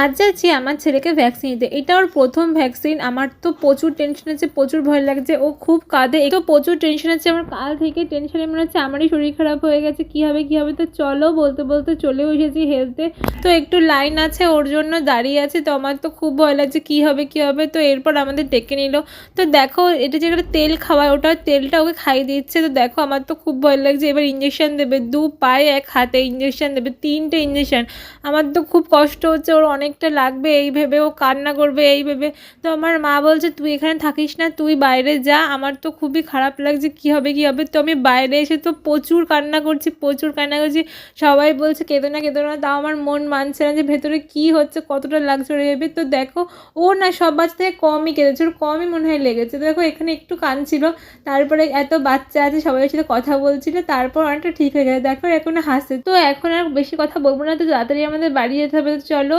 আজ যাচ্ছি আমার ছেলেকে ভ্যাকসিন নিতে। এটা ওর ১ম ভ্যাকসিন। আমার তো প্রচুর টেনশন হচ্ছে, প্রচুর ভয় লাগছে। ও খুব কাঁদে। তো প্রচুর টেনশন হচ্ছে আমার, কাল থেকে টেনশনে মনে হচ্ছে আমারই শরীর খারাপ হয়ে গেছে। কী হবে কী হবে? তো চলো বলতে বলতে চলেও এসেছি হেলথে। তো একটু লাইন আছে, ওর জন্য দাঁড়িয়ে আছি। তো আমার তো খুব ভয় লাগছে কী হবে কী হবে? তো এরপর আমাদের ডেকে নিল। তো দেখো এটা যেখানে তেল খাওয়ায়, ওটা তেলটা ওকে খাইয়ে দিচ্ছে। তো দেখো আমার তো খুব ভয় লাগছে। এবার ইঞ্জেকশন দেবে, ২ পায়ে ১ হাতে ইঞ্জেকশন দেবে, ৩টে ইঞ্জেকশন। আমার তো খুব কষ্ট হচ্ছে, ওর অনেকটা লাগবে এই ভেবে, ও কান্না করবে এই ভেবে। তো আমার মা বলছে তুই এখানে থাকিস না, তুই বাইরে যা। আমার তো খুবই খারাপ লাগছে কী হবে কী হবে? তো আমি বাইরে এসে তো প্রচুর কান্না করছি, প্রচুর কান্না করছি। সবাই বলছে কেঁদো না কেঁদো না, তাও আমার মন মানছে না যে ভেতরে কী হচ্ছে, কতটা লাগছে ওর ভেবে। তো দেখো ও না সব বাচ্চা থেকে কমই কেঁদেছে, ওর কমই মনে হয় লেগেছে। তো দেখো এখানে একটু কাঁদছিল, তারপরে এত বাচ্চা আছে সবাই সাথে কথা বলছিল, তারপর অনেকটা ঠিক হয়ে গেছে। দেখো এখন হাসছে। তো এখন আর বেশি কথা বলবো না, তো তাড়াতাড়ি আমাদের বাড়ি যেতে হবে। তো চলো।